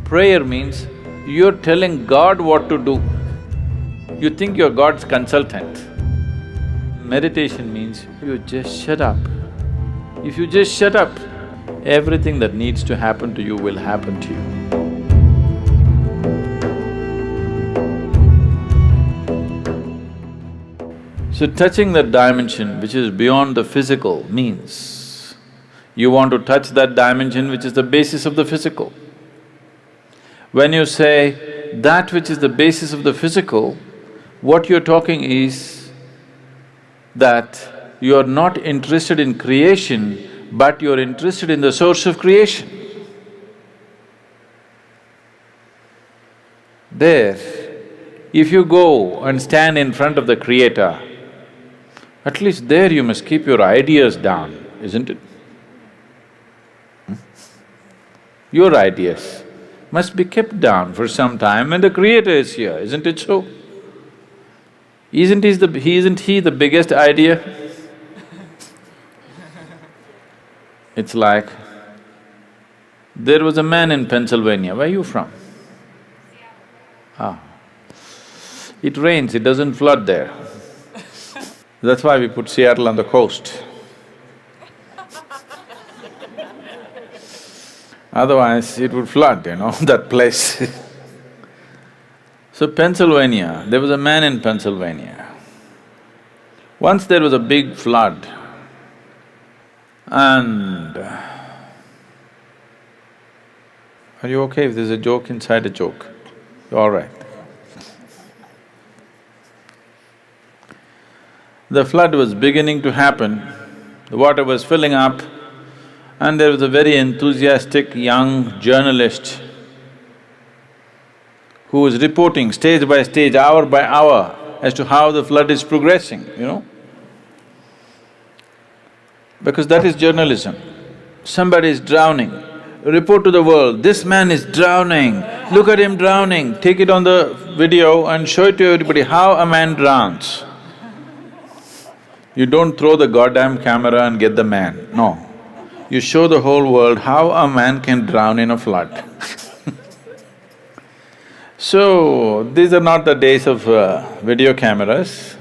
Prayer means you're telling God what to do. You think you're God's consultant. Meditation means you just shut up. If you just shut up, everything that needs to happen to you will happen to you. So touching that dimension which is beyond the physical means you want to touch that dimension which is the basis of the physical. When you say that which is the basis of the physical, what you're talking is that you're not interested in creation, but you're interested in the source of creation. There, if you go and stand in front of the Creator, at least there you must keep your ideas down, isn't it? Your ideas must be kept down for some time when the Creator is here, isn't it so? Isn't he the biggest idea? It's like, there was a man in Pennsylvania, where are you from? Ah. It rains, it doesn't flood there. That's why we put Seattle on the coast. Otherwise, it would flood, that place. So Pennsylvania, there was a man in Pennsylvania. Once there was a big flood and… Are you okay if there's a joke inside a joke? You're all right. The flood was beginning to happen, the water was filling up, and there was a very enthusiastic young journalist who was reporting stage by stage, hour by hour as to how the flood is progressing, Because that is journalism. Somebody is drowning, report to the world, this man is drowning, look at him drowning, take it on the video and show it to everybody how a man drowns. You don't throw the goddamn camera and get the man, no. You show the whole world how a man can drown in a flood. So, these are not the days of video cameras,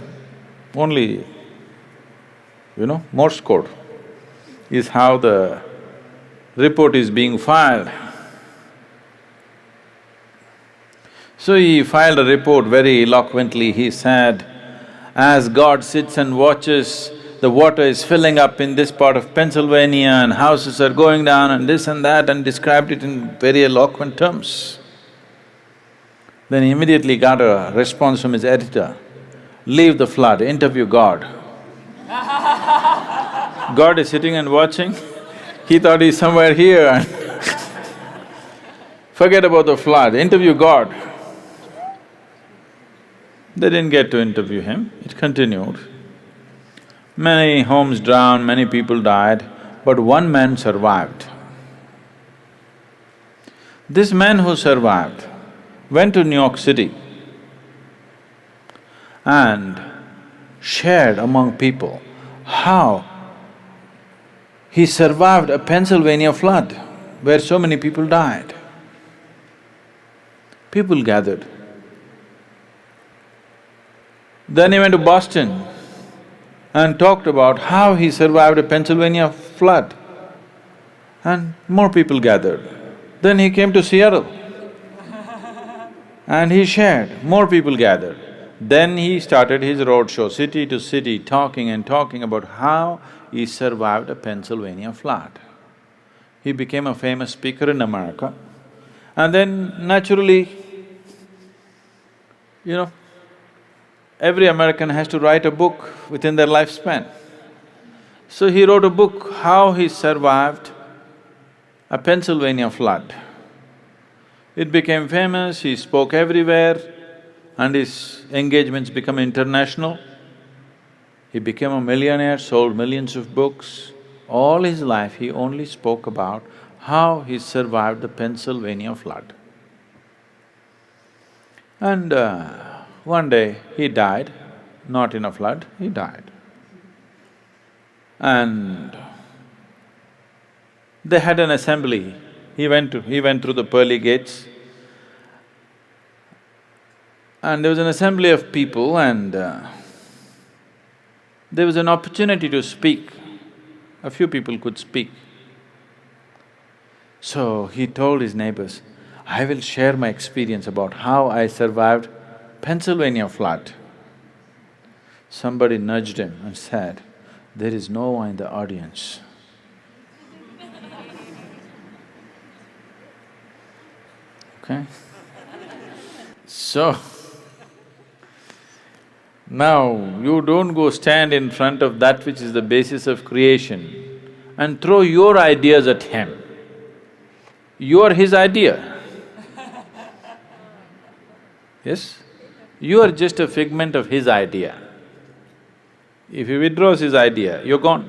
only, Morse code is how the report is being filed. So he filed a report very eloquently, he said, as God sits and watches, the water is filling up in this part of Pennsylvania and houses are going down and this and that, and described it in very eloquent terms. Then he immediately got a response from his editor, leave the flood, interview God. God is sitting and watching, he thought he's somewhere here and forget about the flood, interview God. They didn't get to interview him, it continued. Many homes drowned, many people died, but one man survived. This man who survived went to New York City and shared among people how he survived a Pennsylvania flood where so many people died. People gathered. Then he went to Boston and talked about how he survived a Pennsylvania flood, and more people gathered. Then he came to Seattle and he shared, more people gathered. Then he started his roadshow, city to city, talking and talking about how he survived a Pennsylvania flood. He became a famous speaker in America, and then naturally, every American has to write a book within their lifespan. So he wrote a book, how he survived a Pennsylvania flood. It became famous, he spoke everywhere, and his engagements became international. He became a millionaire, sold millions of books. All his life he only spoke about how he survived the Pennsylvania flood. And one day he died, not in a flood, he died. And they had an assembly He went through the pearly gates, and there was an assembly of people and there was an opportunity to speak. A few people could speak. So he told his neighbors, I will share my experience about how I survived Pennsylvania flood. Somebody nudged him and said, there is no one in the audience. Okay? So, now you don't go stand in front of that which is the basis of creation and throw your ideas at him. You are his idea. Yes? You are just a figment of his idea. If he withdraws his idea, you're gone.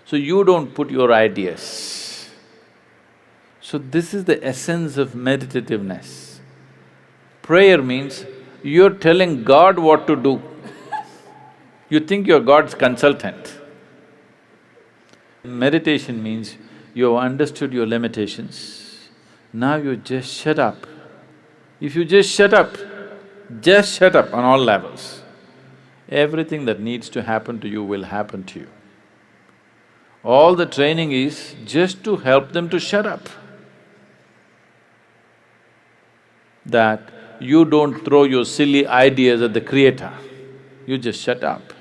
So you don't put your ideas. So this is the essence of meditativeness. Prayer means you're telling God what to do. You think you're God's consultant. Meditation means you have understood your limitations, now you just shut up. If you just shut up on all levels, everything that needs to happen to you will happen to you. All the training is just to help them to shut up. That you don't throw your silly ideas at the Creator, you just shut up.